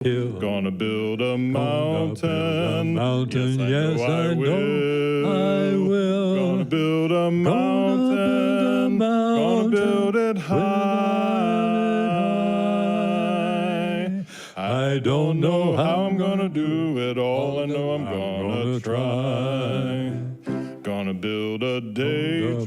hill. Gonna build a mountain. Yes, I know I will. Gonna build a mountain. Gonna build it high. I don't know how I'm gonna do it. All I know I'm gonna try. Gonna build a daydream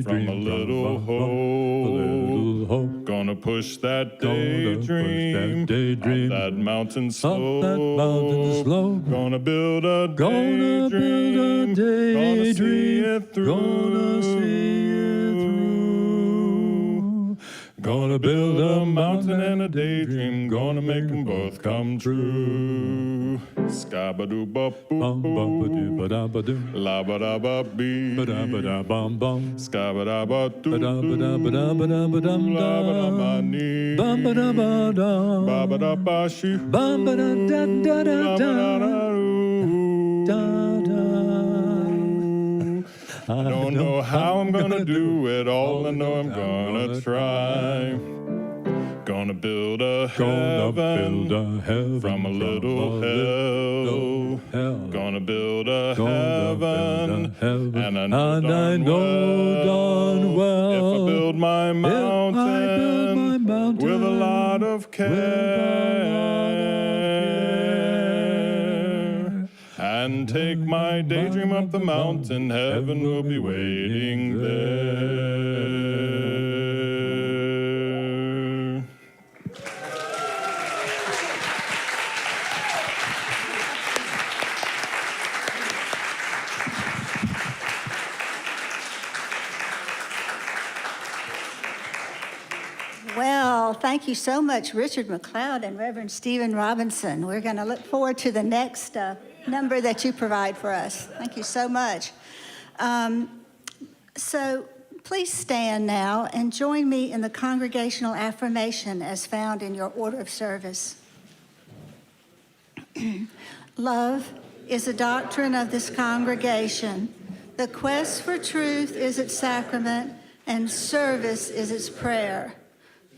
from a little hole. Gonna push that daydream up that mountain slope. Gonna build a daydream. Gonna see it through. Gonna build a mountain and a daydream. Gonna make them both come true. Skabadoo-bop-boo-boo. La-ba-da-ba-bee. Skabada-ba-doo. La-ba-da-ba-dee. Ba-ba-da-ba-shoo. I don't know how I'm gonna do it, all I know I'm gonna try. Gonna build a heaven from a little hell. Gonna build a heaven, and I know darn well if I build my mountain with a lot of care, and take my daydream up the mountain, heaven will be waiting there. Well, thank you so much, Richard McLeod and Reverend Stephen Robinson. We're going to look forward to the next number that you provide for us. Thank you so much. So please stand now and join me in the congregational affirmation as found in your order of service. Love is the doctrine of this congregation. The quest for truth is its sacrament, and service is its prayer.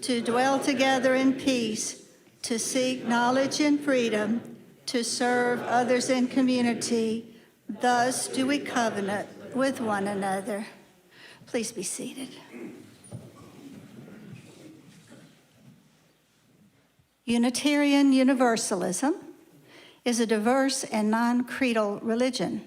To dwell together in peace, to seek knowledge and freedom, to serve others in community. Thus do we covenant with one another. Please be seated. Unitarian Universalism is a diverse and non-creedal religion.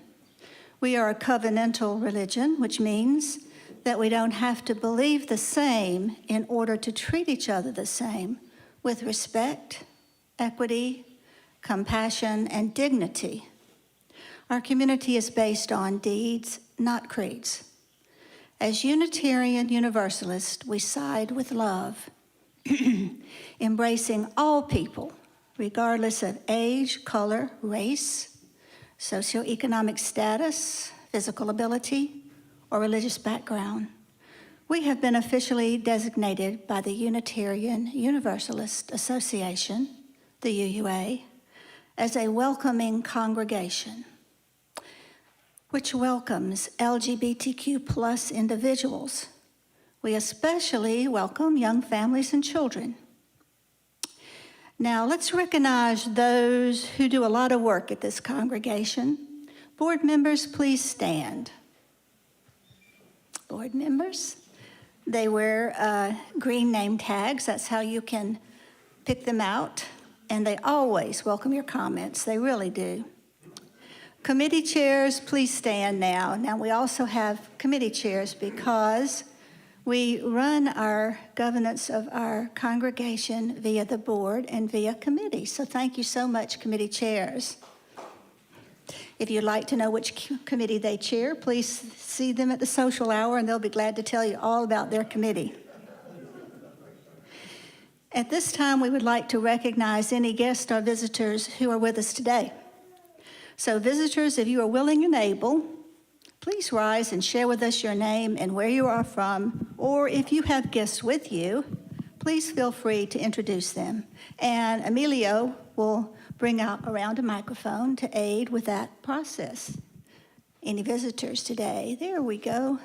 We are a covenantal religion, which means that we don't have to believe the same in order to treat each other the same, with respect, equity, compassion, and dignity. Our community is based on deeds, not creeds. As Unitarian Universalists, we side with love, embracing all people, regardless of age, color, race, socioeconomic status, physical ability, or religious background. We have been officially designated by the Unitarian Universalist Association, the UUA, as a welcoming congregation, which welcomes LGBTQ plus individuals. We especially welcome young families and children. Now, let's recognize those who do a lot of work at this congregation. Board members, please stand. Board members, they wear green name tags. That's how you can pick them out. And they always welcome your comments. They really do. Committee chairs, please stand now. Now, we also have committee chairs because we run our governance of our congregation via the board and via committee. So thank you so much, committee chairs. If you'd like to know which committee they chair, please see them at the social hour and they'll be glad to tell you all about their committee. At this time, we would like to recognize any guests or visitors who are with us today. So visitors, if you are willing and able, please rise and share with us your name and where you are from, or if you have guests with you, please feel free to introduce them. And Emilio will bring out around a microphone to aid with that process. Any visitors today? There we go.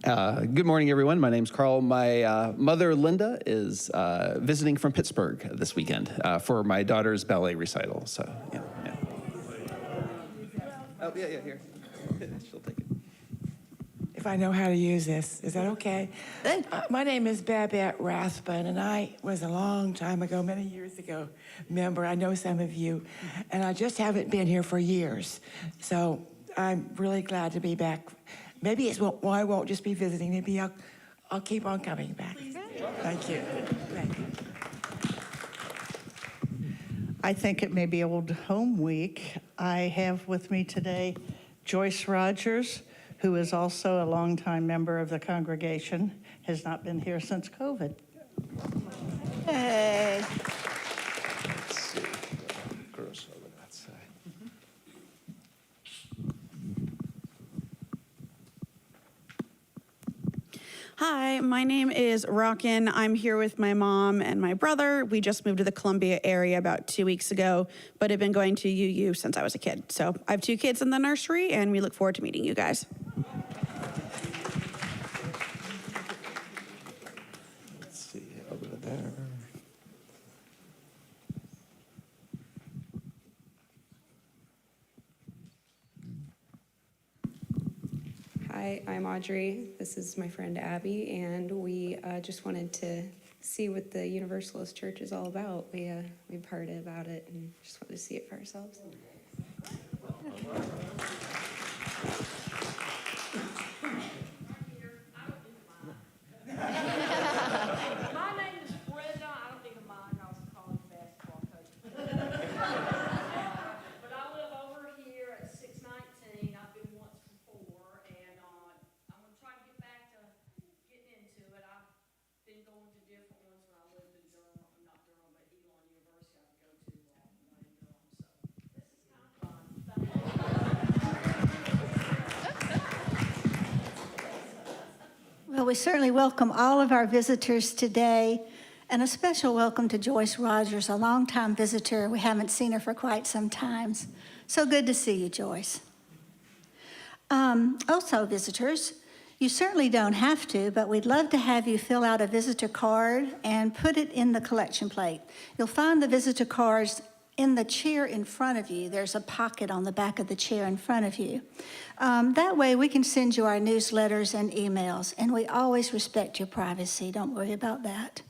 Good morning, everyone. My name's Carl. My mother, Linda, is visiting from Pittsburgh this weekend for my daughter's ballet recital. So, yeah. Oh, yeah, here. She'll take it. If I know how to use this, is that okay? Good. My name is Babette Rathbun, and I was a long time ago, many years ago, member. I know some of you, and I just haven't been here for years. So I'm really glad to be back. Maybe it's why I won't just be visiting. Maybe I'll keep on coming back. Thank you. Thank you. I think it may be Old Home Week. I have with me today Joyce Rogers, who is also a longtime member of the congregation, has not been here since COVID. Hey. Let's see. Gross over that side. Hi, my name is Rockin. I'm here with my mom and my brother. We just moved to the Columbia area about 2 weeks ago, but have been going to UU since I was a kid. So I have 2 kids in the nursery, and we look forward to meeting you guys. Let's see, over there. Hi, I'm Audrey. This is my friend Abby, and we just wanted to see what the Universalist Church is all about. We've heard about it and just wanted to see it for ourselves. My name is Brenda. I don't need a mic. I was a college basketball coach. But I live over here at 619. I've been once before, and I'm going to try to get back to getting into it. I've been going to different ones when I lived in Durham, not Durham, but Elon University. I would go to in Durham. So this is kind of fun. Thank you. Well, we certainly welcome all of our visitors today, and a special welcome to Joyce Rogers, a longtime visitor. We haven't seen her for quite some time. So good to see you, Joyce. Also, visitors, you certainly don't have to, but we'd love to have you fill out a visitor card and put it in the collection plate. You'll find the visitor cards in the chair in front of you. There's a pocket on the back of the chair in front of you. That way we can send you our newsletters and emails, and we always respect your privacy. Don't worry about that.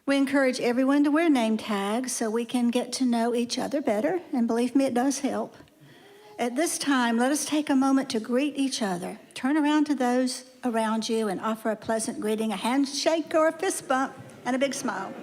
We encourage everyone to wear name tags so we can get to know each other better, and believe me, it does help. At this time, let us take a moment to greet each other. Turn around to those around you and offer a pleasant greeting, a handshake or a fist bump, and a big smile.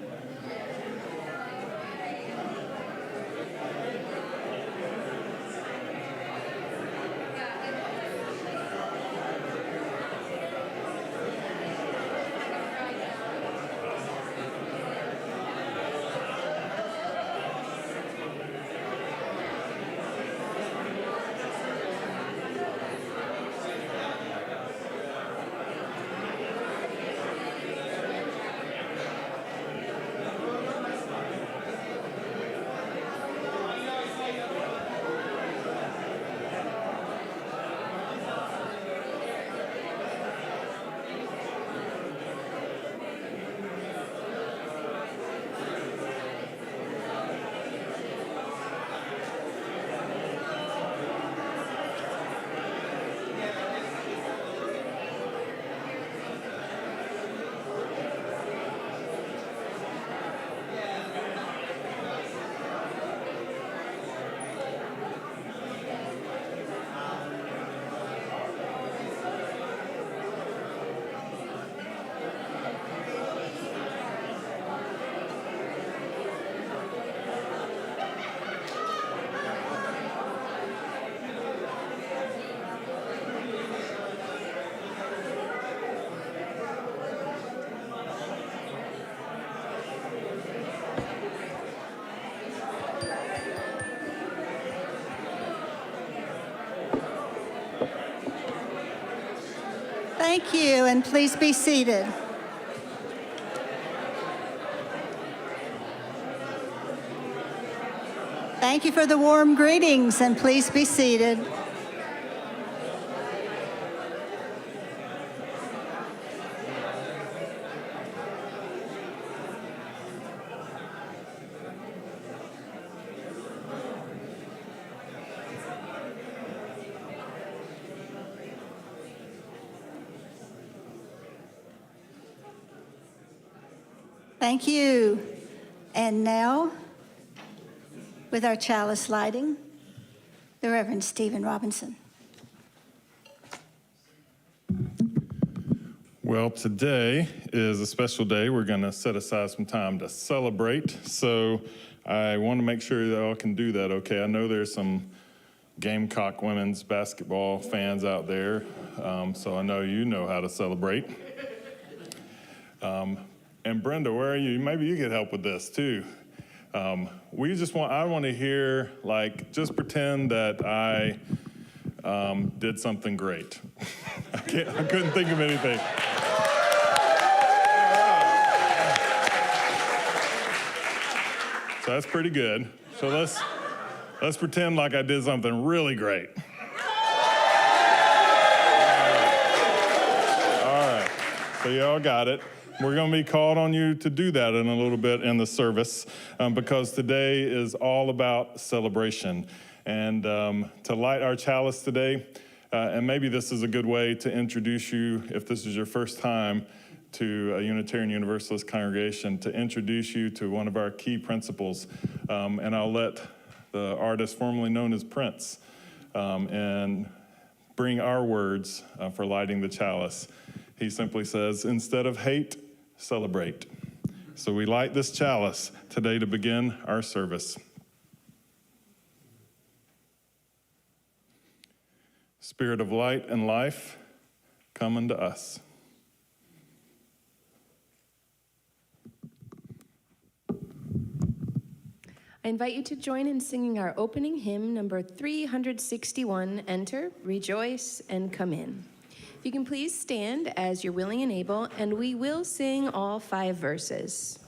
Thank you, and please be seated. Thank you for the warm greetings, and please be seated. Thank you. And now, with our chalice lighting, the Reverend Stephen Robinson. Well, today is a special day. We're going to set aside some time to celebrate. So I want to make sure that y'all can do that okay. I know there's some Gamecock women's basketball fans out there, so I know you know how to celebrate. And Brenda, where are you? Maybe you could help with this too. I want to hear, just pretend that I did something great. I couldn't think of anything. So that's pretty good. So let's pretend like I did something really great. All right. So y'all got it. We're going to be called on you to do that in a little bit in the service because today is all about celebration. And to light our chalice today, and maybe this is a good way to introduce you, if this is your first time to a Unitarian Universalist congregation, to introduce you to one of our key principles. And I'll let the artist formerly known as Prince and bring our words for lighting the chalice. He simply says, instead of hate, celebrate. So we light this chalice today to begin our service. Spirit of light and life, come unto us. I invite you to join in singing our opening hymn, number 361, Enter, Rejoice, and Come In. If you can please stand as you're willing and able, and we will sing all 5 verses.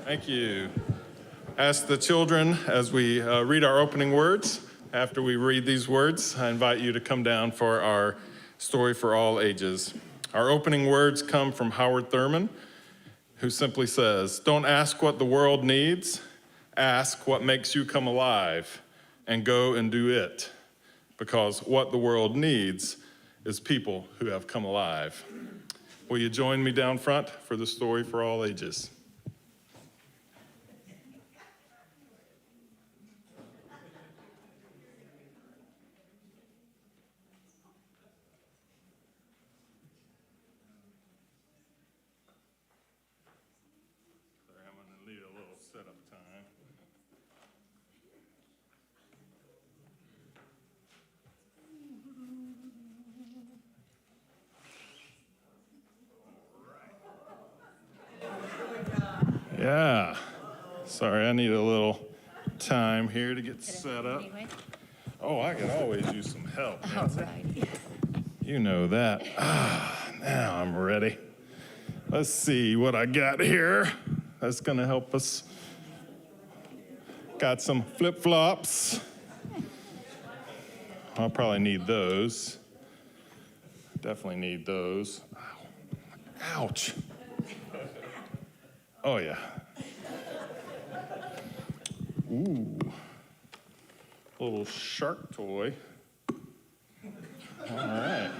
Thank you. Ask the children as we read our opening words. After we read these words, I invite you to come down for our story for all ages. Our opening words come from Howard Thurman, who simply says, "Don't ask what the world needs, ask what makes you come alive, and go and do it, because what the world needs is people who have come alive." Will you join me down front for the story for all ages? Yeah, sorry, I need a little time here to get set up. Oh, I could always use some help. All right. You know that. Now I'm ready. Let's see what I got here. That's gonna help us. Got some flip-flops. I'll probably need those. Definitely need those. Ow. Ouch. Oh, yeah. Ooh. Little shark toy. All right.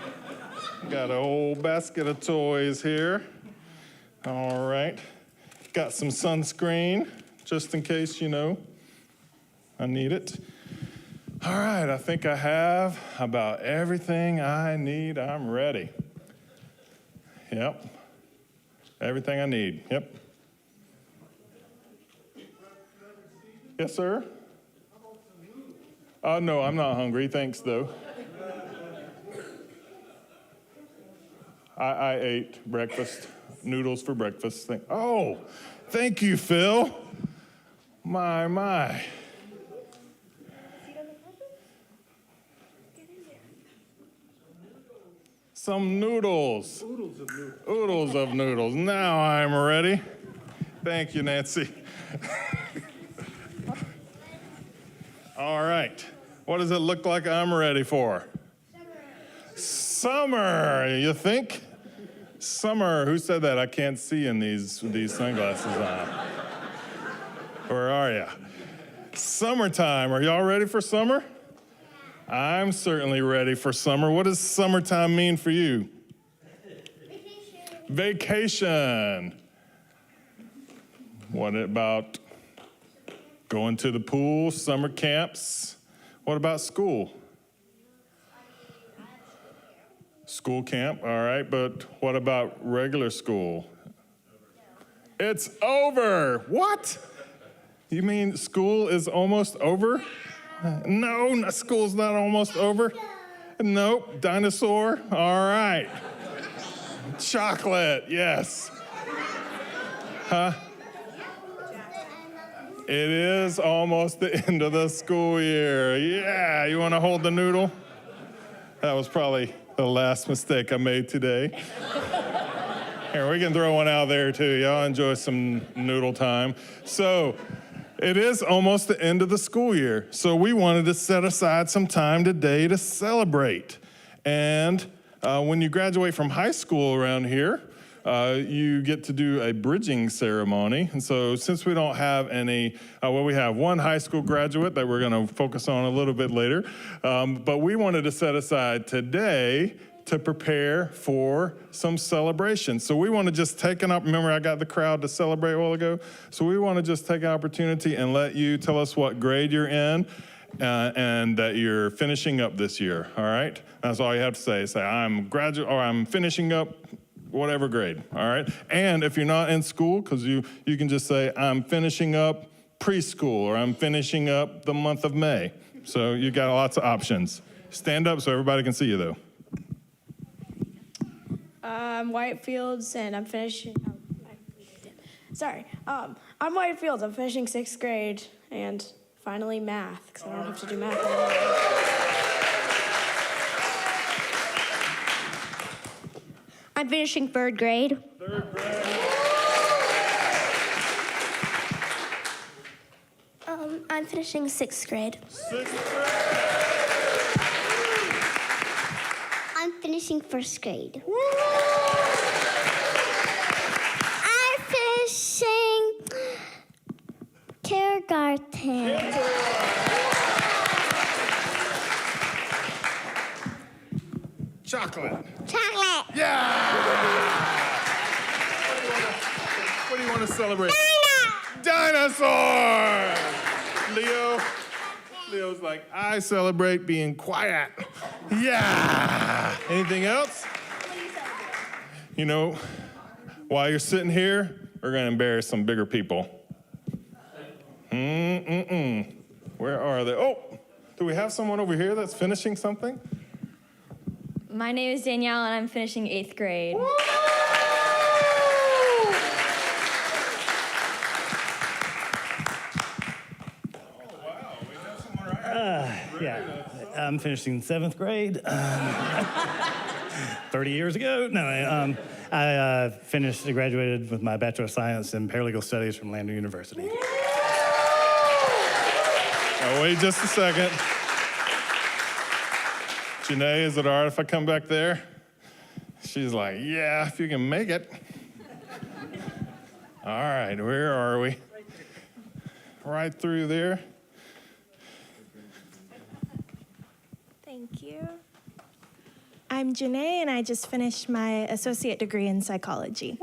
Got a whole basket of toys here. All right. Got some sunscreen, just in case, you know, I need it. All right, I think I have about everything I need. I'm ready. Yep. Everything I need. Yep. Yes, sir? No, I'm not hungry. Thanks, though. I ate breakfast, noodles for breakfast. Oh, thank you, Phil. My. Some noodles. Oodles of noodles. Now I'm ready. Thank you, Nancy. All right. What does it look like I'm ready for? Summer, you think? Summer, who said that? I can't see in these sunglasses on. Where are you? Summertime, are y'all ready for summer? I'm certainly ready for summer. What does summertime mean for you? Vacation. What about going to the pool, summer camps? What about school? School camp, all right, but what about regular school? It's over. What? You mean school is almost over? No, school's not almost over. Nope, dinosaur, all right. Chocolate, yes. Huh? It is almost the end of the school year. Yeah, you want to hold the noodle? That was probably the last mistake I made today. Here, we can throw one out there too. Y'all enjoy some noodle time. So, it is almost the end of the school year. So we wanted to set aside some time today to celebrate. And when you graduate from high school around here, you get to do a bridging ceremony. And so since we don't have any, we have one high school graduate that we're going to focus on a little bit later. But we wanted to set aside today to prepare for some celebration. So we want to just take remember I got the crowd to celebrate a while ago? So we want to just take an opportunity and let you tell us what grade you're in and that you're finishing up this year, all right? That's all you have to say. Say, I'm finishing up whatever grade, all right? And if you're not in school, because you can just say, I'm finishing up preschool, or I'm finishing up the month of May. So you got lots of options. Stand up so everybody can see you, though. I'm Whitefields, and I'm finishing. I'm Whitefields. I'm finishing 6th grade, and finally math, because I don't have to do math anymore. I'm finishing 3rd grade. 3rd grade. I'm finishing 6th grade. 6th grade. I'm finishing 1st grade. Woo! I'm finishing kindergarten. Chocolate. Chocolate. Yeah! What do you want to celebrate? Dinosaurs! Leo's like, I celebrate being quiet. Yeah! Anything else? You know, while you're sitting here, we're going to embarrass some bigger people. Where are they? Oh, do we have someone over here that's finishing something? My name is Danielle, and I'm finishing 8th grade. Woo! Yeah, I'm finishing 7th grade. 30 years ago. No, I graduated with my Bachelor of Science in Paralegal Studies from Lander University. Now, wait just a second. Janae, is it all right if I come back there? She's like, yeah, if you can make it. All right, where are we? Right through there. Thank you. I'm Janae, and I just finished my associate degree in psychology.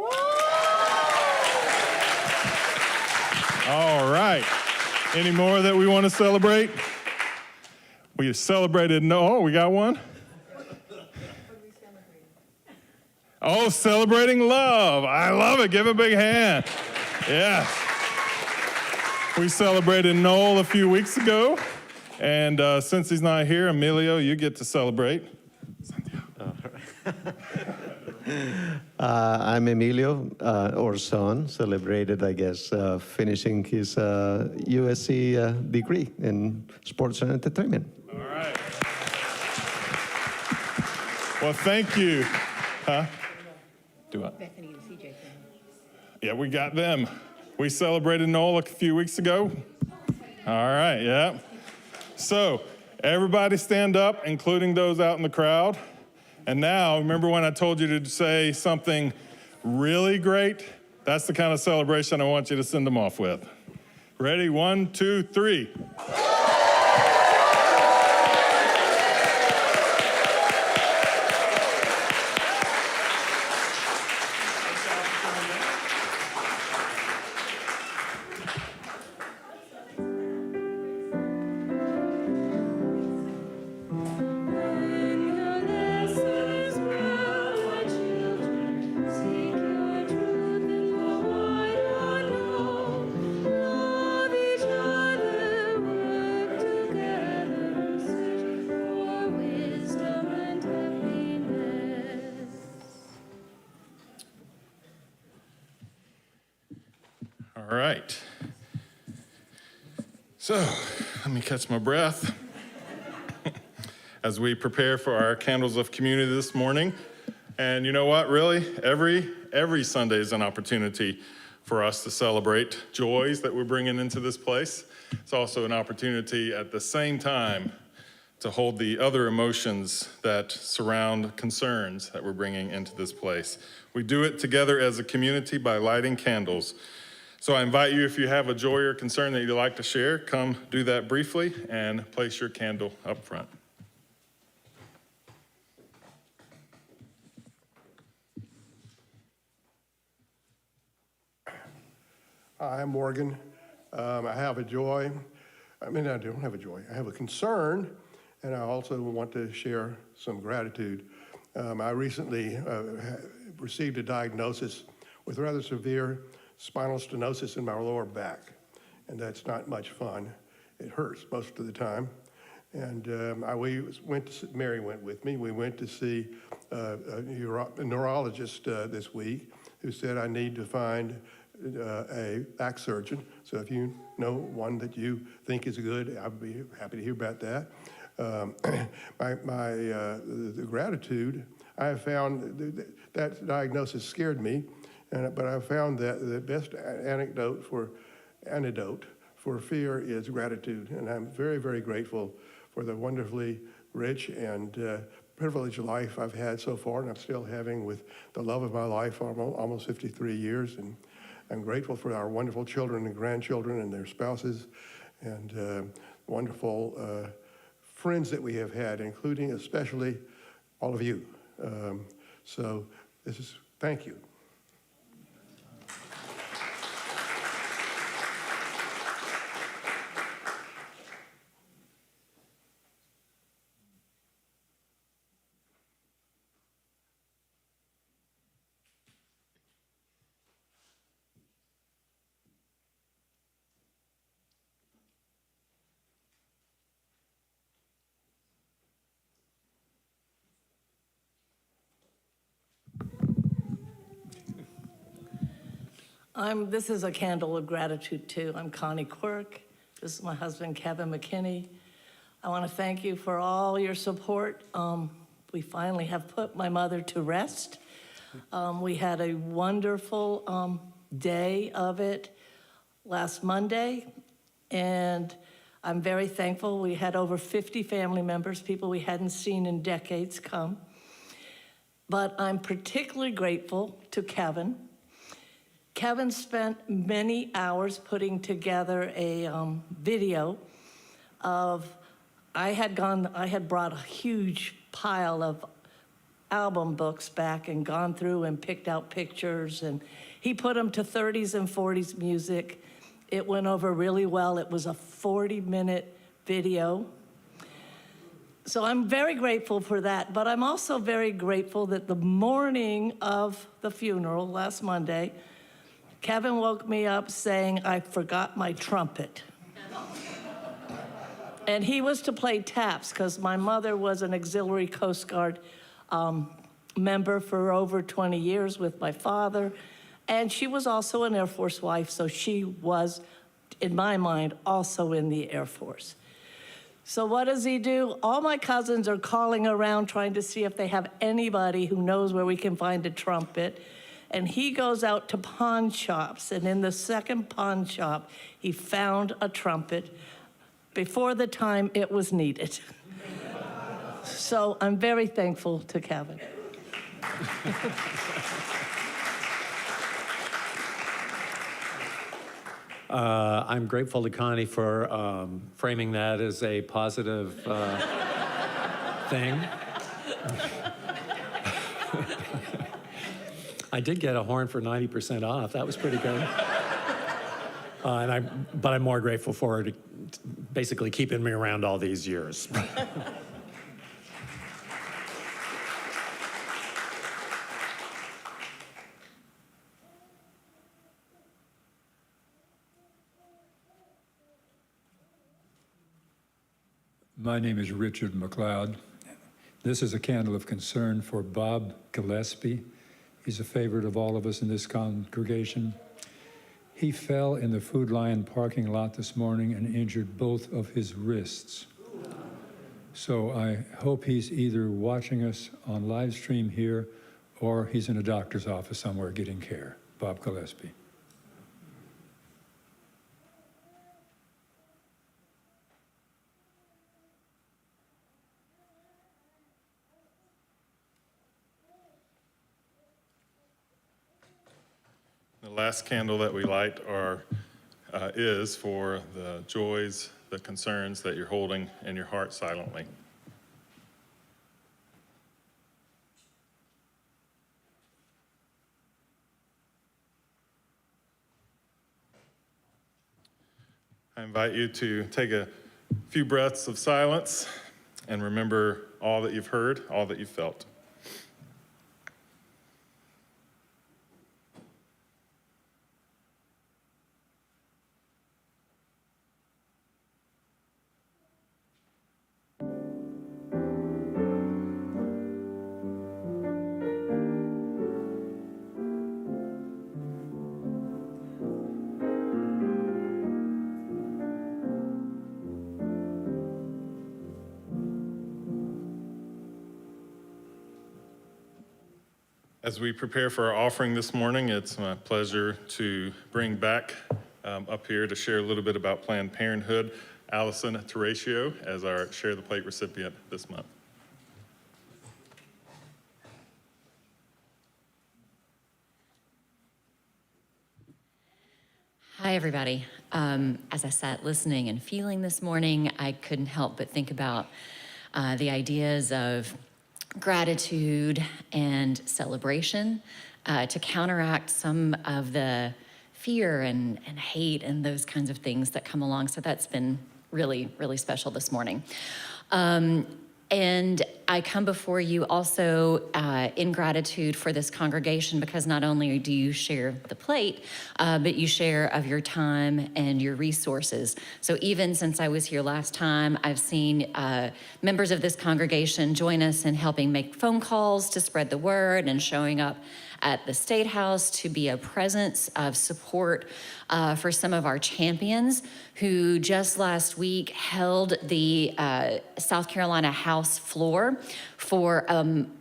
All right. Any more that we want to celebrate? We celebrated, no, we got one? Oh, celebrating love. I love it. Give a big hand. Yes. We celebrated Noel a few weeks ago, and since he's not here, Emilio, you get to celebrate. I'm Emilio, our son, celebrated, I guess, finishing his USC degree in sports and entertainment. All right. Well, thank you. Huh? Do I? Bethany and CJ. Yeah, we got them. We celebrated Noel a few weeks ago. All right, yeah. So, everybody stand up, including those out in the crowd. And now, remember when I told you to say something really great? That's the kind of celebration I want you to send them off with. Ready? 1, 2, 3. All right. So, let me catch my breath as we prepare for our candles of community this morning. And you know what, really? Every Sunday is an opportunity for us to celebrate joys that we're bringing into this place. It's also an opportunity at the same time to hold the other emotions that surround concerns that we're bringing into this place. We do it together as a community by lighting candles. So I invite you, if you have a joy or concern that you'd like to share, come do that briefly and place your candle up front. Hi, I'm Morgan. I have a joy. I don't have a joy. I have a concern, and I also want to share some gratitude. I recently received a diagnosis with rather severe spinal stenosis in my lower back, and that's not much fun. It hurts most of the time. And Mary went with me. We went to see a neurologist this week who said I need to find a back surgeon. So if you know one that you think is good, I'd be happy to hear about that. The gratitude, I have found that diagnosis scared me, but I found that the best antidote for fear is gratitude. And I'm very, very grateful for the wonderfully rich and privileged life I've had so far, and I'm still having with the love of my life, almost 53 years. And I'm grateful for our wonderful children and grandchildren and their spouses, and wonderful friends that we have had, including especially all of you. So thank you. This is a candle of gratitude too. I'm Connie Quirk. This is my husband, Kevin McKinney. I want to thank you for all your support we finally have put my mother to rest. We had a wonderful day of it last Monday, and I'm very thankful. We had over 50 family members, people we hadn't seen in decades, come. But I'm particularly grateful to Kevin. Kevin spent many hours putting together a video of, I had brought a huge pile of album books back and gone through and picked out pictures, and he put them to 30s and 40s music. It went over really well. It was a 40-minute video. So I'm very grateful for that, but I'm also very grateful that the morning of the funeral, last Monday, Kevin woke me up saying, I forgot my trumpet. And he was to play taps, because my mother was an auxiliary Coast Guard member for over 20 years with my father, and she was also an Air Force wife, so she was, in my mind, also in the Air Force. So what does he do? All my cousins are calling around trying to see if they have anybody who knows where we can find a trumpet. And he goes out to pawn shops, and in the second pawn shop, he found a trumpet before the time it was needed. So I'm very thankful to Kevin. I'm grateful to Connie for framing that as a positive thing. I did get a horn for 90% off. That was pretty good. But I'm more grateful for her to basically keeping me around all these years. My name is Richard McLeod. This is a candle of concern for Bob Gillespie. He's a favorite of all of us in this congregation. He fell in the Food Lion parking lot this morning and injured both of his wrists. So I hope he's either watching us on live stream here or he's in a doctor's office somewhere getting care. Bob Gillespie. The last candle that we light is for the joys, the concerns that you're holding in your heart silently. I invite you to take a few breaths of silence and remember all that you've heard, all that you've felt. As we prepare for our offering this morning, it's my pleasure to bring back up here to share a little bit about Planned Parenthood, Allison Teratio, as our Share the Plate recipient this month. Hi, everybody. As I sat listening and feeling this morning, I couldn't help but think about the ideas of gratitude and celebration to counteract some of the fear and hate and those kinds of things that come along. So that's been really, really special this morning. And I come before you also in gratitude for this congregation, because not only do you share the plate, but you share of your time and your resources. So even since I was here last time, I've seen members of this congregation join us in helping make phone calls to spread the word and showing up at the State House to be a presence of support for some of our champions who just last week held the South Carolina House floor for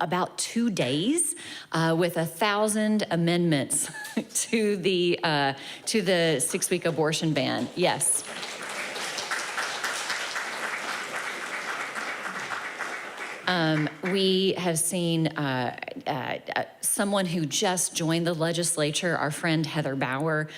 about 2 days with 1,000 amendments to the 6-week abortion ban. Yes. We have seen someone who just joined the legislature, our friend Heather Bauer.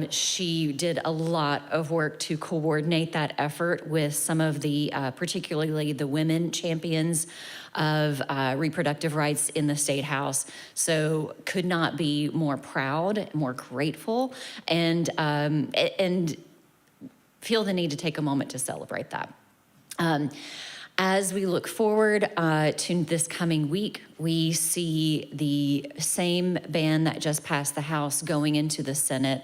She did a lot of work to coordinate that effort with some of the, particularly the women champions of reproductive rights in the State House. So could not be more proud, more grateful, and feel the need to take a moment to celebrate that. As we look forward to this coming week, we see the same ban that just passed the House going into the Senate.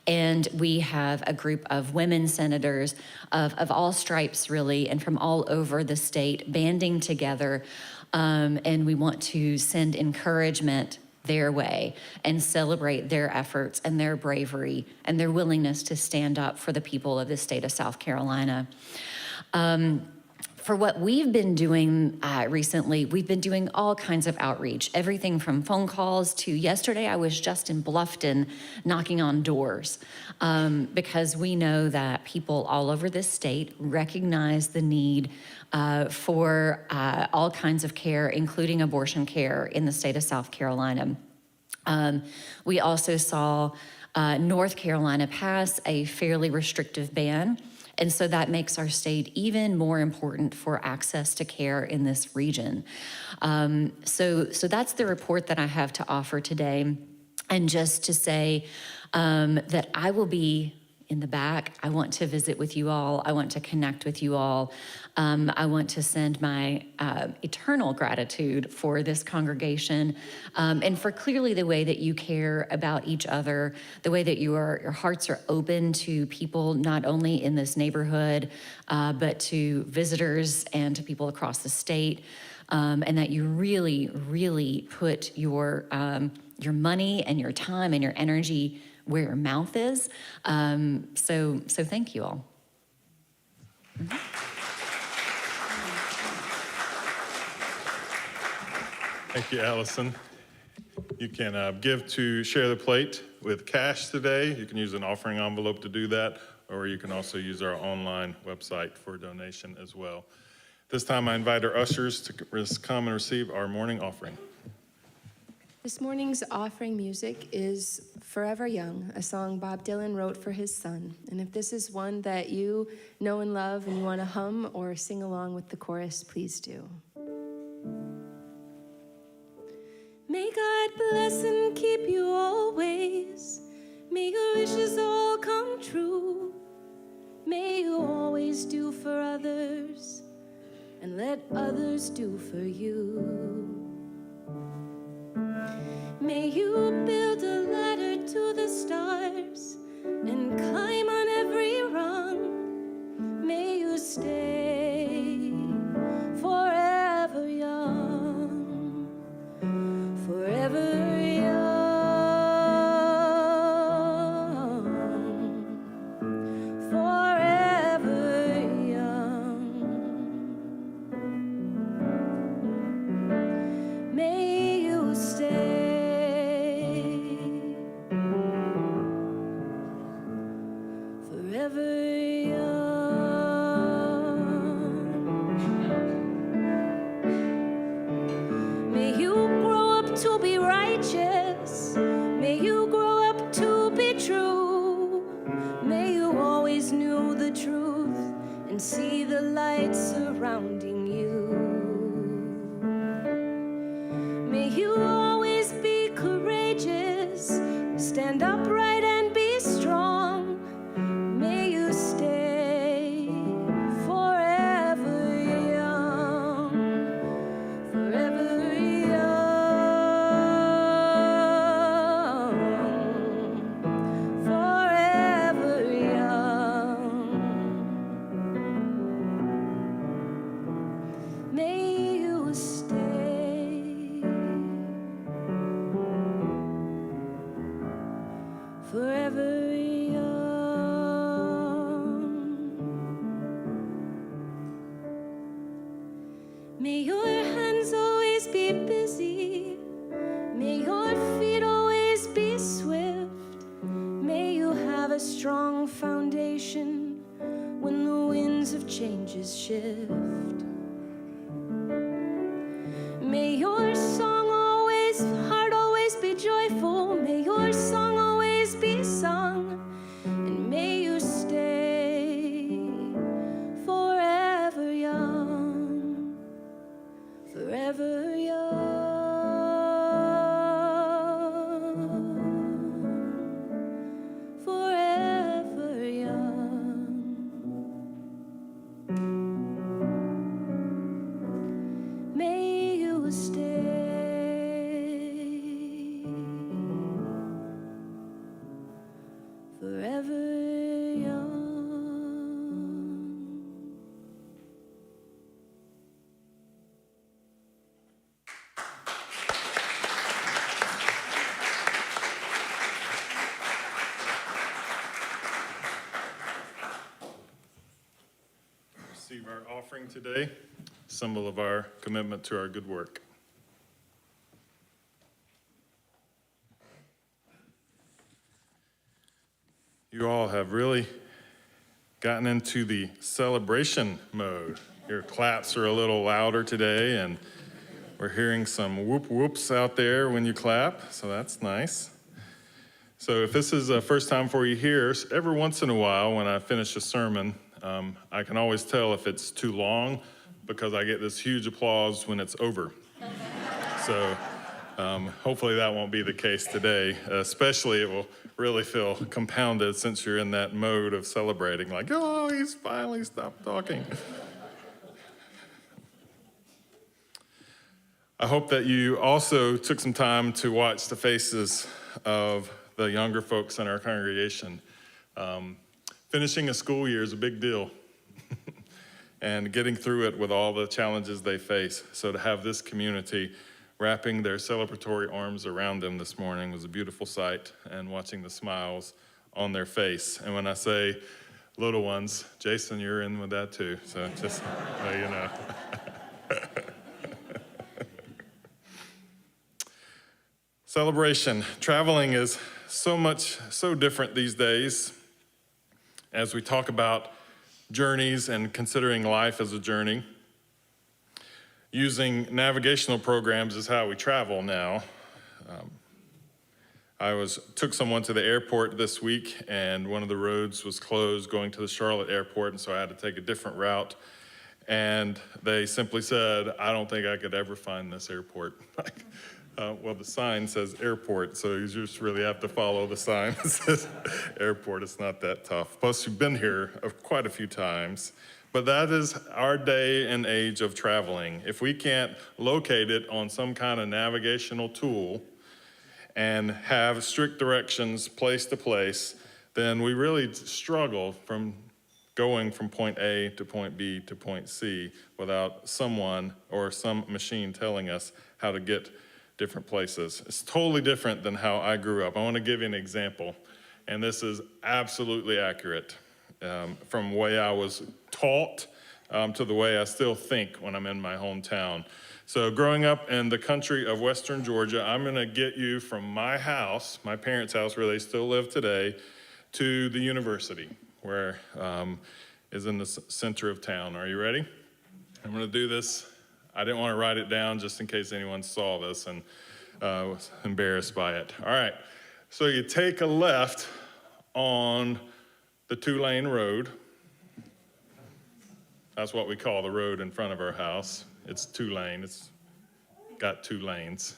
And we have a group of women senators of all stripes, really, and from all over the state banding together. And we want to send encouragement their way and celebrate their efforts and their bravery and their willingness to stand up for the people of the state of South Carolina. For what we've been doing recently, we've been doing all kinds of outreach, everything from phone calls to yesterday I was just in Bluffton knocking on doors because we know that people all over this state recognize the need for all kinds of care, including abortion care in the state of South Carolina. We also saw North Carolina pass a fairly restrictive ban. And so that makes our state even more important for access to care in this region. So that's the report that I have to offer today. And just to say that I will be in the back. I want to visit with you all. I want to connect with you all. I want to send my eternal gratitude for this congregation and for clearly the way that you care about each other, the way that your hearts are open to people not only in this neighborhood, but to visitors and to people across the state, and that you really, really put your money and your time and your energy where your mouth is. So thank you all. Thank you, Allison. You can give to Share the Plate with cash today. You can use an offering envelope to do that, or you can also use our online website for donation as well. This time I invite our ushers to come and receive our morning offering. This morning's offering music is Forever Young, a song Bob Dylan wrote for his son. And if this is one that you know and love and you want to hum or sing along with the chorus, please do. May God bless and keep you always. May your wishes all come true. May you always do for others and let others do for you. May you build a ladder to the stars and climb on every rung. May you stay forever young, forever young, forever young. May you stay forever young. May you grow up to be righteous. May you grow up to be true. May you always know the truth and see the light surrounding you. May you always be courageous, stand upright and be strong. May you stay forever young, forever young, forever young. May you stay forever young. May your foundation when the winds of changes shift. May your song always, heart always be joyful. May your song always be sung, and may you stay forever young, forever young. Receive our offering today, symbol of our commitment to our good work. You all have really gotten into the celebration mode. Your claps are a little louder today, and we're hearing some whoop whoops out there when you clap, so that's nice. So if this is the first time for you here, every once in a while when I finish a sermon, I can always tell if it's too long because I get this huge applause when it's over. So hopefully that won't be the case today. Especially it will really feel compounded since you're in that mode of celebrating, like, oh, he's finally stopped talking. I hope that you also took some time to watch the faces of the younger folks in our congregation. Finishing a school year is a big deal. And getting through it with all the challenges they face. So to have this community wrapping their celebratory arms around them this morning was a beautiful sight, and watching the smiles on their face. And when I say little ones, Jason, you're in with that too. So just so you know. Celebration. Traveling is so different these days. As we talk about journeys and considering life as a journey, using navigational programs is how we travel now. I took someone to the airport this week, and one of the roads was closed going to the Charlotte airport, and so I had to take a different route. And they simply said, I don't think I could ever find this airport. Well, the sign says airport, so you just really have to follow the sign that says airport. It's not that tough. Plus, you've been here quite a few times. But that is our day and age of traveling. If we can't locate it on some kind of navigational tool and have strict directions place to place, then we really struggle from going from point A to point B to point C without someone or some machine telling us how to get different places. It's totally different than how I grew up. I want to give you an example, and this is absolutely accurate from the way I was taught to the way I still think when I'm in my hometown. So growing up in the country of Western Georgia, I'm going to get you from my house, my parents' house where they still live today, to the university, where is in the center of town. Are you ready? I'm going to do this. I didn't want to write it down just in case anyone saw this and was embarrassed by it. All right, so you take a left on the 2-lane road. That's what we call the road in front of our house. It's 2-lane, it's got 2 lanes.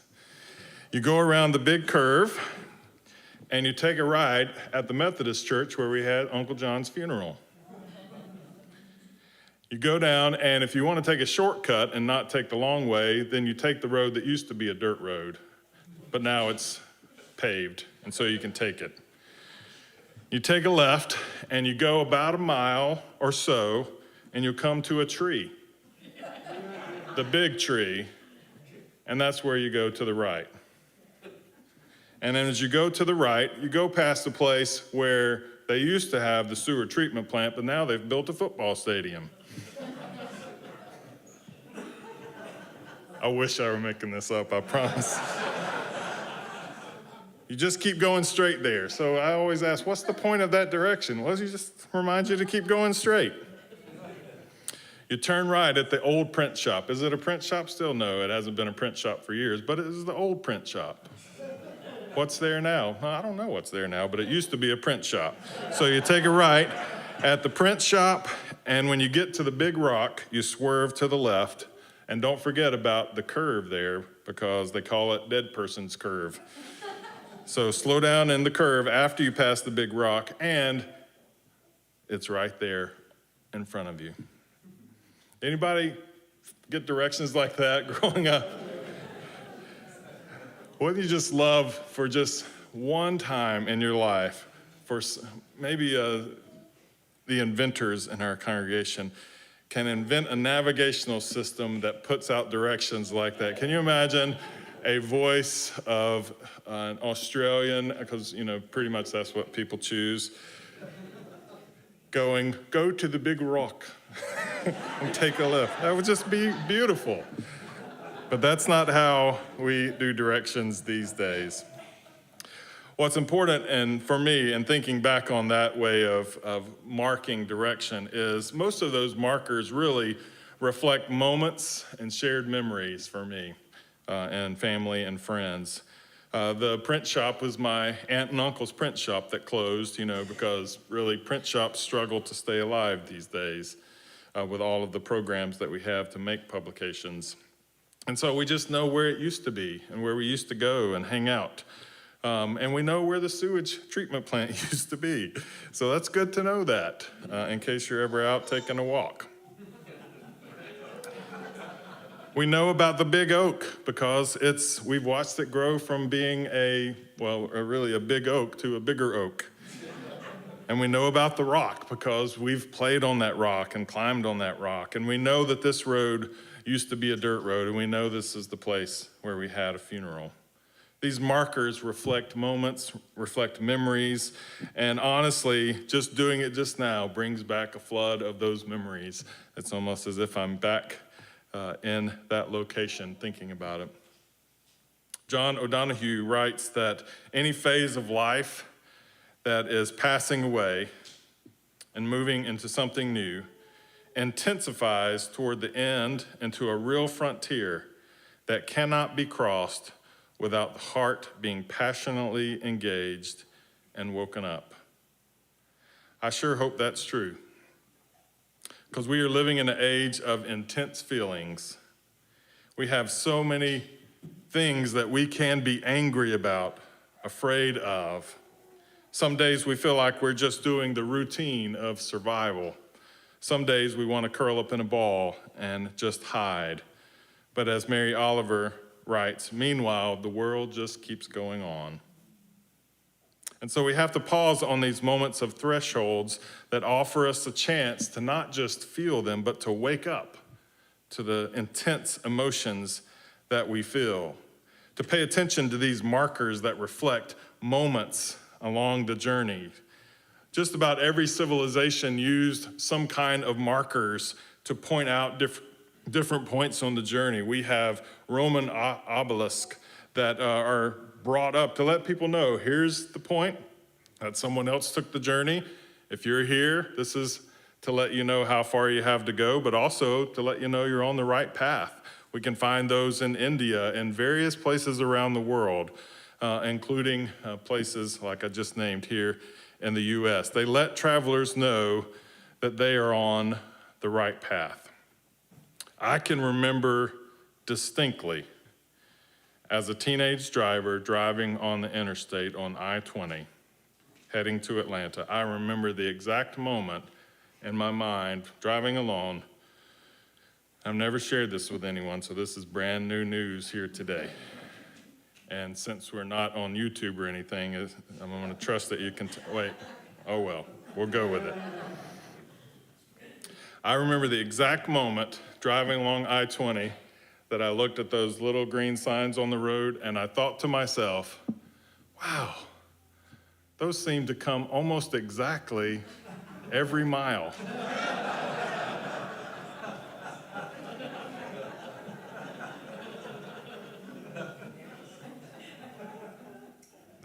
You go around the big curve and you take a right at the Methodist church where we had Uncle John's funeral. You go down, and if you want to take a shortcut and not take the long way, then you take the road that used to be a dirt road, but now it's paved, and so you can take it. You take a left, and you go about a mile or so, and you'll come to a tree, the big tree, and that's where you go to the right. And then as you go to the right, you go past the place where they used to have the sewer treatment plant, but now they've built a football stadium. I wish I were making this up, I promise. You just keep going straight there. So I always ask, what's the point of that direction? Well, he just reminds you to keep going straight. You turn right at the old print shop. Is it a print shop still? No, it hasn't been a print shop for years, but it is the old print shop. What's there now? I don't know what's there now, but it used to be a print shop. So you take a right at the print shop, and when you get to the big rock, you swerve to the left, and don't forget about the curve there, because they call it dead person's curve. So slow down in the curve after you pass the big rock, and it's right there in front of you. Anybody get directions like that growing up? Wouldn't you just love for just one time in your life, for maybe the inventors in our congregation can invent a navigational system that puts out directions like that? Can you imagine a voice of an Australian, because pretty much that's what people choose, going, go to the big rock and take a left? That would just be beautiful. But that's not how we do directions these days. What's important, and for me, in thinking back on that way of marking direction, is most of those markers really reflect moments and shared memories for me and family and friends. The print shop was my aunt and uncle's print shop that closed, because really print shops struggle to stay alive these days with all of the programs that we have to make publications. And so we just know where it used to be and where we used to go and hang out. And we know where the sewage treatment plant used to be. So that's good to know that in case you're ever out taking a walk. We know about the big oak because we've watched it grow from being really a big oak to a bigger oak. And we know about the rock because we've played on that rock and climbed on that rock. And we know that this road used to be a dirt road, and we know this is the place where we had a funeral. These markers reflect moments, reflect memories, and honestly, just doing it just now brings back a flood of those memories. It's almost as if I'm back in that location thinking about it. John O'Donohue writes that any phase of life that is passing away and moving into something new intensifies toward the end into a real frontier that cannot be crossed without the heart being passionately engaged and woken up. I sure hope that's true, because we are living in an age of intense feelings. We have so many things that we can be angry about, afraid of. Some days we feel like we're just doing the routine of survival. Some days we want to curl up in a ball and just hide. But as Mary Oliver writes, meanwhile, the world just keeps going on. And so we have to pause on these moments of thresholds that offer us a chance to not just feel them, but to wake up to the intense emotions that we feel, to pay attention to these markers that reflect moments along the journey. Just about every civilization used some kind of markers to point out different points on the journey. We have Roman obelisks that are brought up to let people know, here's the point that someone else took the journey. If you're here, this is to let you know how far you have to go, but also to let you know you're on the right path. We can find those in India and various places around the world, including places like I just named here in the U.S. They let travelers know that they are on the right path. I can remember distinctly as a teenage driver driving on the interstate on I-20, heading to Atlanta. I remember the exact moment in my mind, driving alone. I've never shared this with anyone, so this is brand new news here today. And since we're not on YouTube or anything, I'm going to trust that you can, wait, oh well, we'll go with it. I remember the exact moment driving along I-20 that I looked at those little green signs on the road and I thought to myself, wow, those seem to come almost exactly every mile.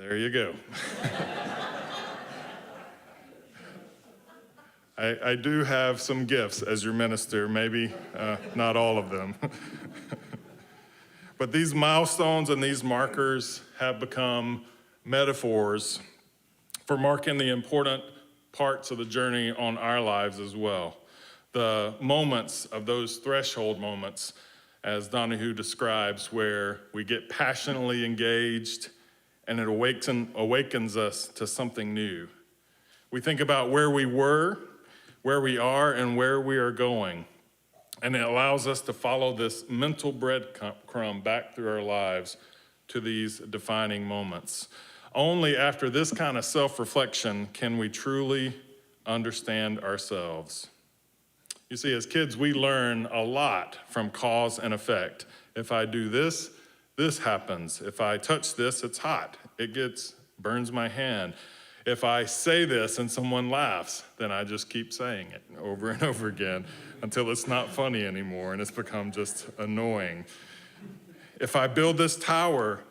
There you go. I do have some gifts as your minister, maybe not all of them. But these milestones and these markers have become metaphors for marking the important parts of the journey on our lives as well. The moments of those threshold moments, as Donahue describes, where we get passionately engaged and it awakens us to something new. We think about where we were, where we are, and where we are going. And it allows us to follow this mental breadcrumb back through our lives to these defining moments. Only after this kind of self-reflection can we truly understand ourselves. You see, as kids, we learn a lot from cause and effect. If I do this, this happens. If I touch this, it's hot. It burns my hand. If I say this and someone laughs, then I just keep saying it over and over again until it's not funny anymore and it's become just annoying. If I build this tower,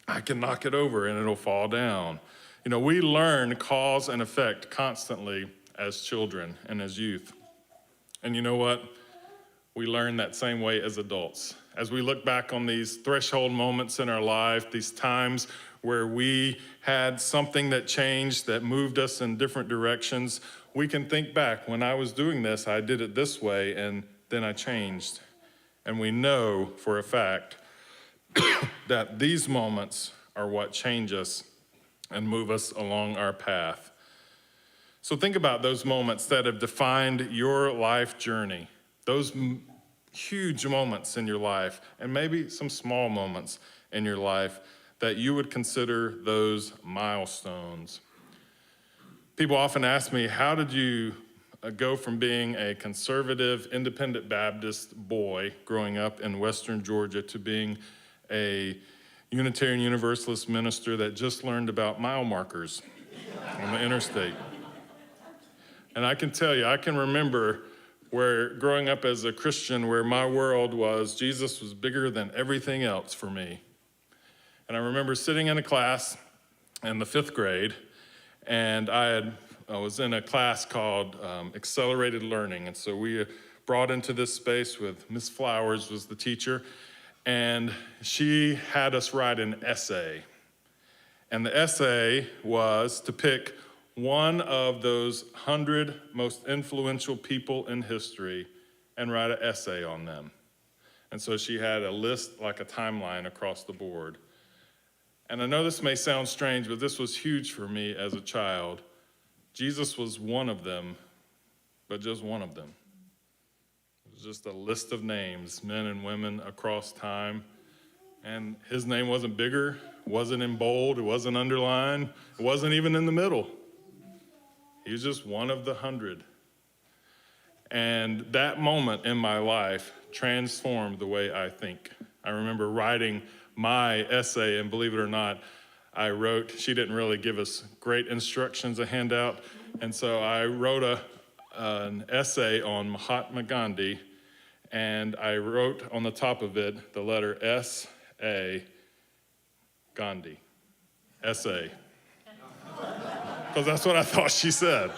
I can knock it over and it'll fall down. You know, we learn cause and effect constantly as children and as youth. And you know what? We learn that same way as adults. As we look back on these threshold moments in our life, these times where we had something that changed, that moved us in different directions, we can think back, when I was doing this, I did it this way, and then I changed. And we know for a fact that these moments are what change us and move us along our path. So think about those moments that have defined your life journey, those huge moments in your life, and maybe some small moments in your life that you would consider those milestones. People often ask me, how did you go from being a conservative, independent Baptist boy growing up in Western Georgia to being a Unitarian Universalist minister that just learned about mile markers on the interstate? And I can tell you, I can remember where growing up as a Christian, where my world was, Jesus was bigger than everything else for me. And I remember sitting in a class in the 5th grade, and I was in a class called Accelerated Learning. And so we brought into this space with Miss Flowers was the teacher, and she had us write an essay. And the essay was to pick one of those 100 most influential people in history and write an essay on them. And so she had a list, like a timeline across the board. And I know this may sound strange, but this was huge for me as a child. Jesus was one of them, but just one of them. It was just a list of names, men and women across time. And his name wasn't bigger, wasn't in bold, it wasn't underlined, it wasn't even in the middle. He was just one of the 100. And that moment in my life transformed the way I think. I remember writing my essay, and believe it or not, I wrote, she didn't really give us great instructions to hand out, and so I wrote an essay on Mahatma Gandhi, and I wrote on the top of it the letter S-A, Gandhi, S-A. Because that's what I thought she said.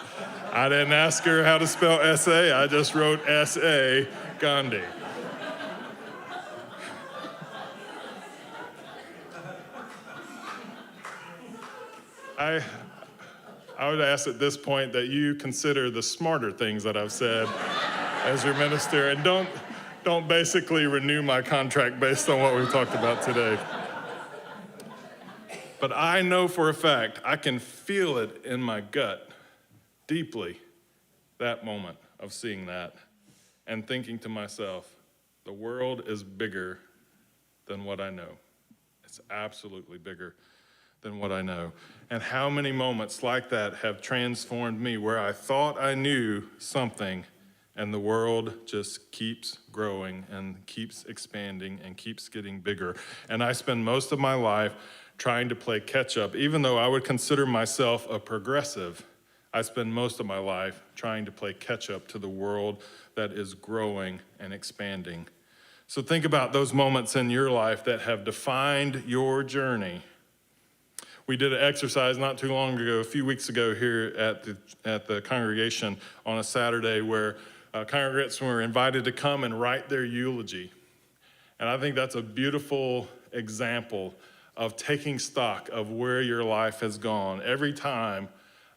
I didn't ask her how to spell S-A, I just wrote S-A, Gandhi. I would ask at this point that you consider the smarter things that I've said as your minister, and don't basically renew my contract based on what we've talked about today. But I know for a fact, I can feel it in my gut deeply, that moment of seeing that and thinking to myself, the world is bigger than what I know. It's absolutely bigger than what I know. And how many moments like that have transformed me, where I thought I knew something and the world just keeps growing and keeps expanding and keeps getting bigger. And I spend most of my life trying to play catch up. Even though I would consider myself a progressive, I spend most of my life trying to play catch up to the world that is growing and expanding. So think about those moments in your life that have defined your journey. We did an exercise not too long ago, a few weeks ago here at the congregation on a Saturday where congregants were invited to come and write their eulogy. And I think that's a beautiful example of taking stock of where your life has gone. Every time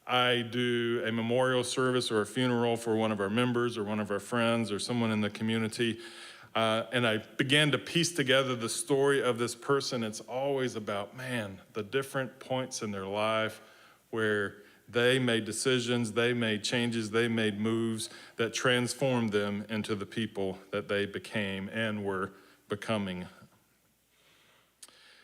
I do a memorial service or a funeral for one of our members or one of our friends or someone in the community, and I began to piece together the story of this person, it's always about, man, the different points in their life where they made decisions, they made changes, they made moves that transformed them into the people that they became and were becoming.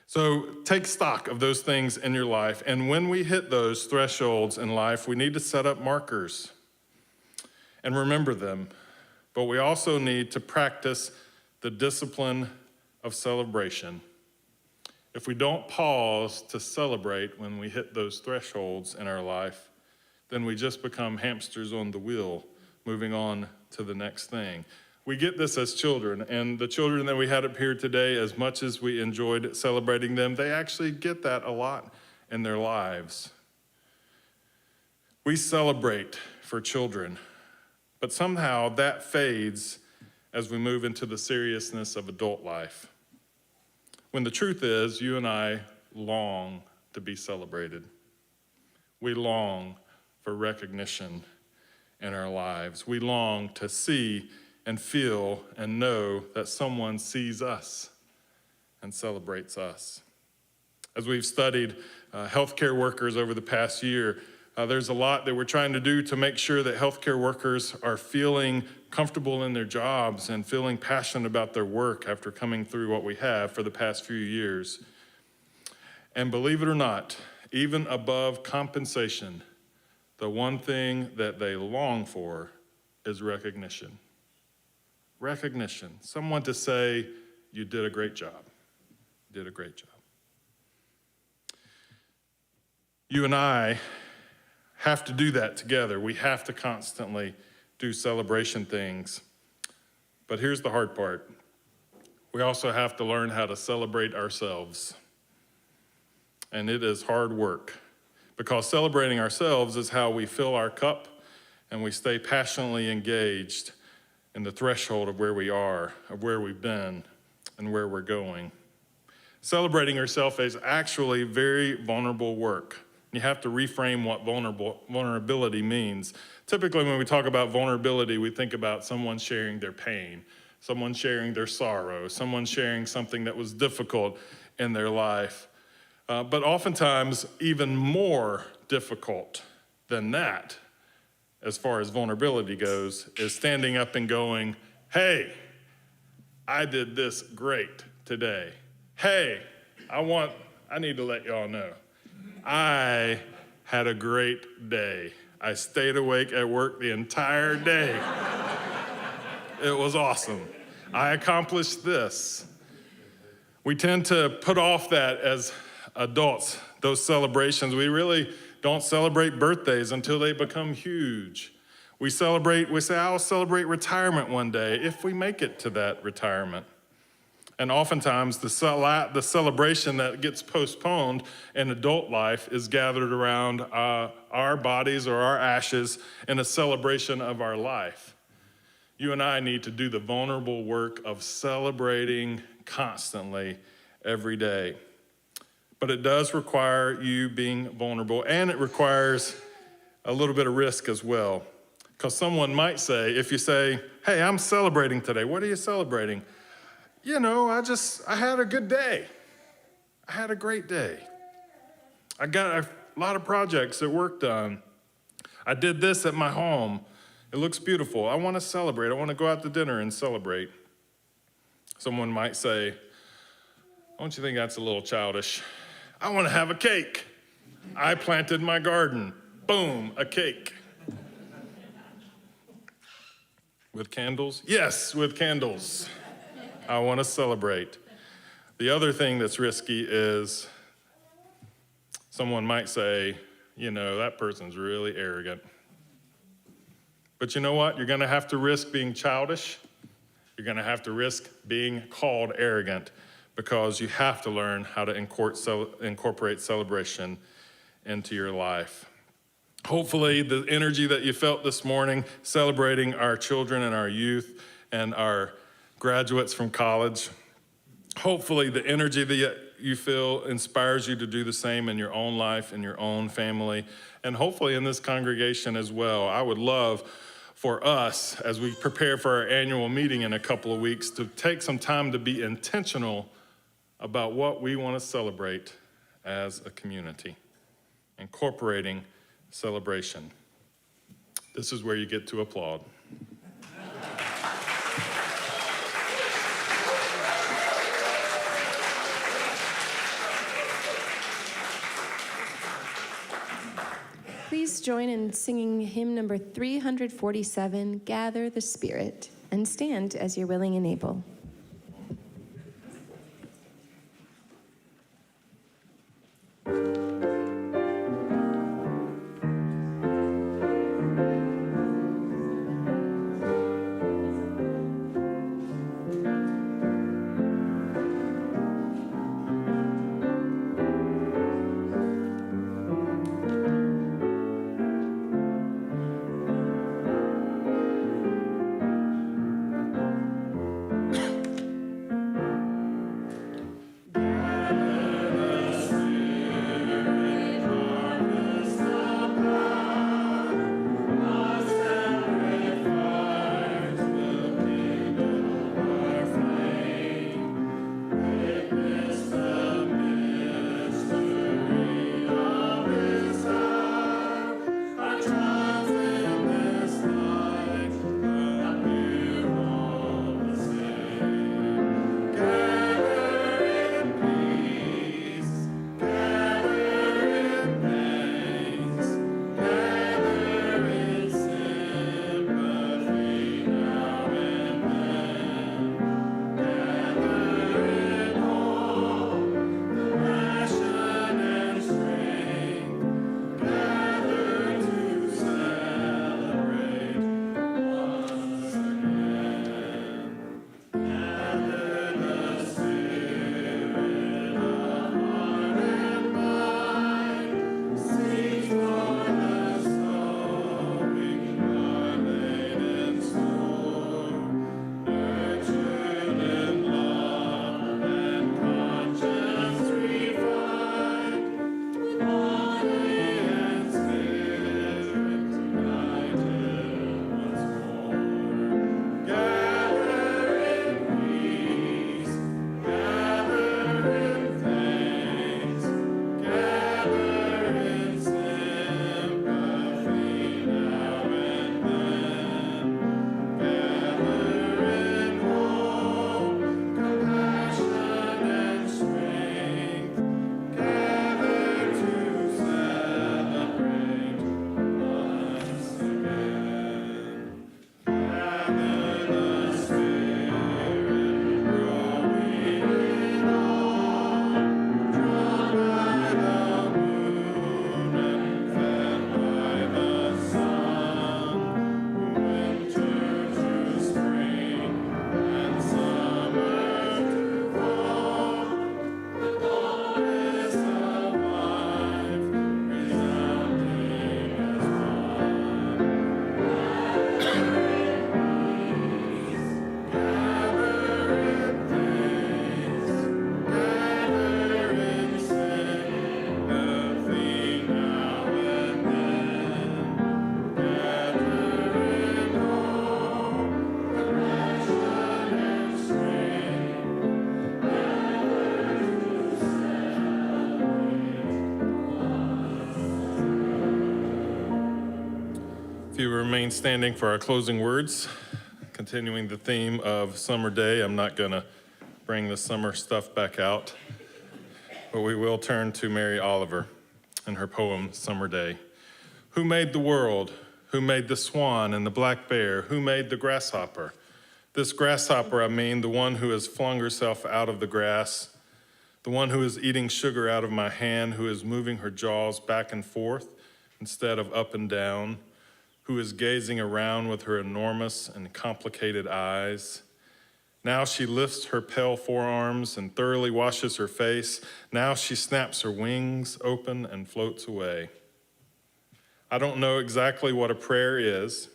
So take stock of those things in your life, and when we hit those thresholds in life, we need to set up markers and remember them. But we also need to practice the discipline of celebration. If we don't pause to celebrate when we hit those thresholds in our life, then we just become hamsters on the wheel, moving on to the next thing. We get this as children, and the children that we had up here today, as much as we enjoyed celebrating them, they actually get that a lot in their lives. We celebrate for children, but somehow that fades as we move into the seriousness of adult life. When the truth is, you and I long to be celebrated. We long for recognition in our lives. We long to see and feel and know that someone sees us and celebrates us. As we've studied healthcare workers over the past year, there's a lot that we're trying to do to make sure that healthcare workers are feeling comfortable in their jobs and feeling passionate about their work after coming through what we have for the past few years. And believe it or not, even above compensation, the one thing that they long for is recognition. Recognition. Someone to say, you did a great job. You did a great job. You and I have to do that together. We have to constantly do celebration things. But here's the hard part. We also have to learn how to celebrate ourselves. And it is hard work, because celebrating ourselves is how we fill our cup and we stay passionately engaged in the threshold of where we are, of where we've been, and where we're going. Celebrating yourself is actually very vulnerable work. You have to reframe what vulnerability means. Typically, when we talk about vulnerability, we think about someone sharing their pain, someone sharing their sorrow, someone sharing something that was difficult in their life. But oftentimes, even more difficult than that, as far as vulnerability goes, is standing up and going, hey, I did this great today. Hey, I need to let y'all know, I had a great day. I stayed awake at work the entire day. It was awesome. I accomplished this. We tend to put off that as adults, those celebrations. We really don't celebrate birthdays until they become huge. We say, I'll celebrate retirement one day, if we make it to that retirement. And oftentimes, the celebration that gets postponed in adult life is gathered around our bodies or our ashes in a celebration of our life. You and I need to do the vulnerable work of celebrating constantly every day. But it does require you being vulnerable, and it requires a little bit of risk as well. Because someone might say, if you say, hey, I'm celebrating today, what are you celebrating? You know, I had a good day. I had a great day. I got a lot of projects at work done. I did this at my home. It looks beautiful. I want to celebrate. I want to go out to dinner and celebrate. Someone might say, don't you think that's a little childish? I want to have a cake. I planted my garden. Boom, a cake. With candles? Yes, with candles. I want to celebrate. The other thing that's risky is someone might say, you know, that person's really arrogant. But you know what? You're going to have to risk being childish. You're going to have to risk being called arrogant, because you have to learn how to incorporate celebration into your life. Hopefully, the energy that you felt this morning celebrating our children and our youth and our graduates from college, hopefully the energy that you feel inspires you to do the same in your own life, in your own family, and hopefully in this congregation as well. I would love for us, as we prepare for our annual meeting in a couple of weeks, to take some time to be intentional about what we want to celebrate as a community, incorporating celebration. This is where you get to applaud. Please join in singing hymn number 347, Gather the Spirit, and stand as you're willing and able. You remain standing for our closing words. Continuing the theme of Summer Day, I'm not gonna bring the summer stuff back out, but we will turn to Mary Oliver and her poem, Summer Day. Who made the world? Who made the swan and the black bear? Who made the grasshopper? This grasshopper, I mean, the one who has flung herself out of the grass, the one who is eating sugar out of my hand, who is moving her jaws back and forth instead of up and down, who is gazing around with her enormous and complicated eyes. Now she lifts her pale forearms and thoroughly washes her face. Now she snaps her wings open and floats away. I don't know exactly what a prayer is.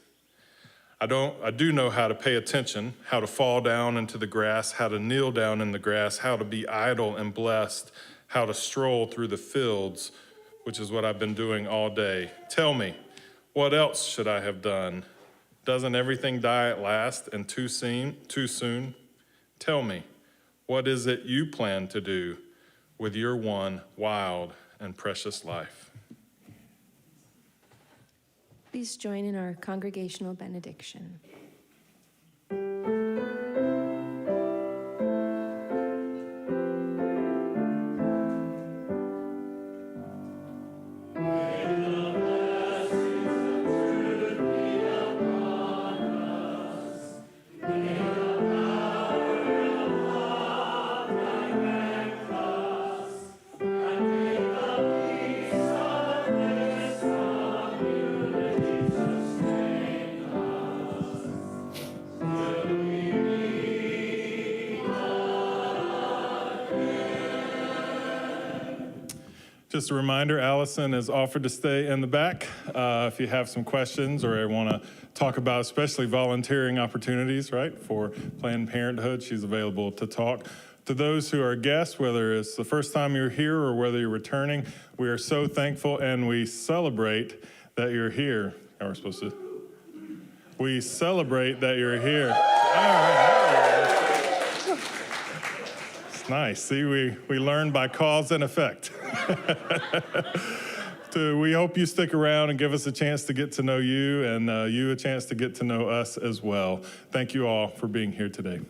I do know how to pay attention, how to fall down into the grass, how to kneel down in the grass, how to be idle and blessed, how to stroll through the fields, which is what I've been doing all day. Tell me, what else should I have done? Doesn't everything die at last and too soon? Tell me, what is it you plan to do with your one wild and precious life? Please join in our congregational benediction. Just a reminder, Allison has offered to stay in the back if you have some questions or want to talk about especially volunteering opportunities, right, for Planned Parenthood. She's available to talk. To those who are guests, whether it's the first time you're here or whether you're returning, we are so thankful and we celebrate that you're here. How are we supposed to? We celebrate that you're here. All right. It's nice. See, we learn by cause and effect. We hope you stick around and give us a chance to get to know you and you a chance to get to know us as well. Thank you all for being here today.